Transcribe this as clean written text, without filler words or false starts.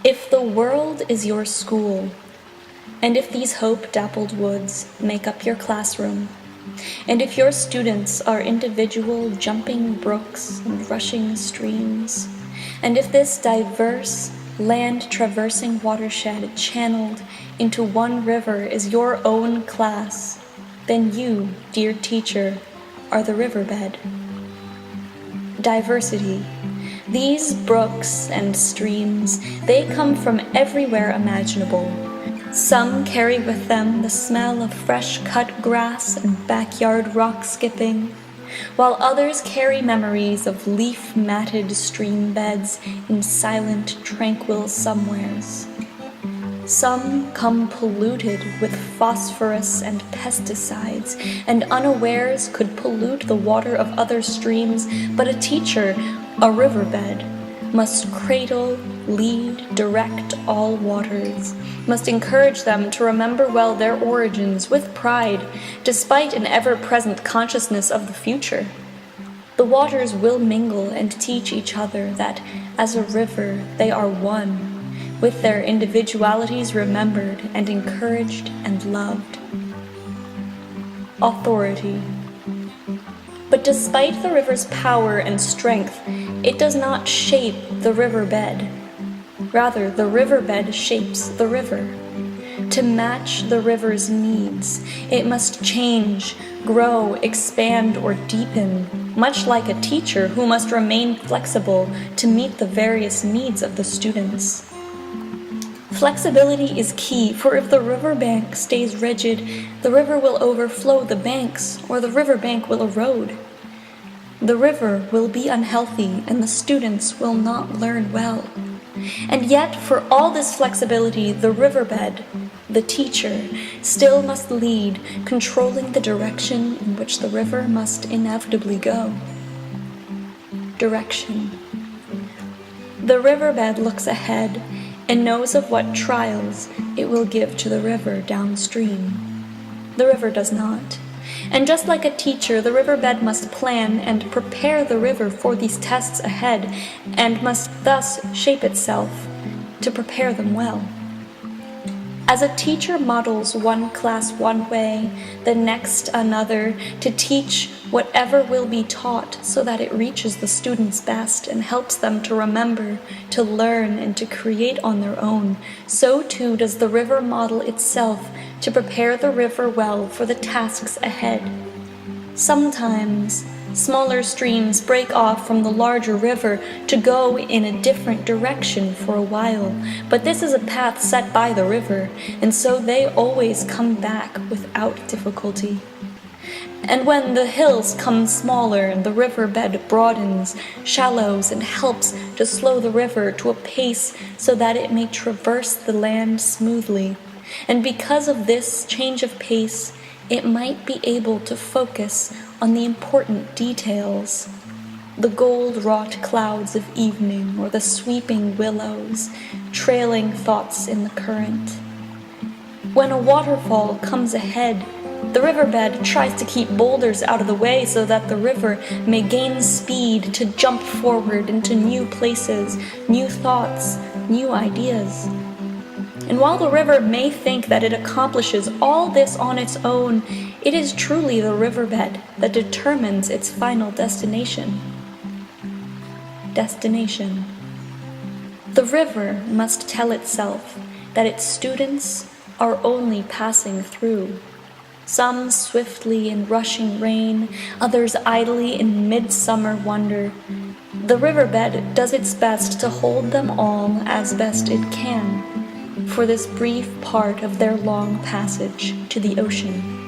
If the world is your school, and if these hope-dappled woods make up your classroom, and if your students are individual jumping brooks and rushing streams, and if this diverse, land-traversing watershed channeled into one river is your own class, then you, dear teacher, are the riverbed. Diversity. These brooks and streams, they come from everywhere imaginable. Some carry with them the smell of fresh-cut grass and backyard rock skipping, while others carry memories of leaf-matted stream beds in silent, tranquil somewheres. Some come polluted with phosphorus and pesticides, and unawares could pollute the water of other streams, but a teacher, a riverbed, must cradle, lead, direct all waters, must encourage them to remember well their origins with pride, despite an ever-present consciousness of the future. The waters will mingle and teach each other that, as a river, they are one, with their individualities remembered and encouraged and loved. Authority. But despite the river's power and strength, it does not shape the riverbed. Rather, the riverbed shapes the river. To match the river's needs, it must change, grow, expand, or deepen, much like a teacher who must remain flexible to meet the various needs of the students. Flexibility is key, for if the riverbank stays rigid, the river will overflow the banks, or the riverbank will erode. The river will be unhealthy, and the students will not learn well. And yet, for all this flexibility, the riverbed, the teacher, still must lead, controlling the direction in which the river must inevitably go. Direction. The riverbed looks ahead and knows of what trials it will give to the river downstream. The river does not. And just like a teacher, the riverbed must plan and prepare the river for these tests ahead, and must thus shape itself to prepare them well. As a teacher models one class one way, the next another, to teach whatever will be taught so that it reaches the students best and helps them to remember, to learn, and to create on their own, so too does the river model itself to prepare the river well for the tasks ahead. Sometimes, smaller streams break off from the larger river to go in a different direction for a while, but this is a path set by the river, and so they always come back without difficulty. And when the hills come smaller and the riverbed broadens, shallows, and helps to slow the river to a pace so that it may traverse the land smoothly, and because of this change of pace, it might be able to focus on the important details, the gold-wrought clouds of evening or the sweeping willows, trailing thoughts in the current. When a waterfall comes ahead, the riverbed tries to keep boulders out of the way so that the river may gain speed to jump forward into new places, new thoughts, new ideas. And while the river may think that it accomplishes all this on its own, it is truly the riverbed that determines its final destination. Destination. The river must tell itself that its students are only passing through. Some swiftly in rushing rain, others idly in midsummer wonder. The riverbed does its best to hold them all as best it can, for this brief part of their long passage to the ocean.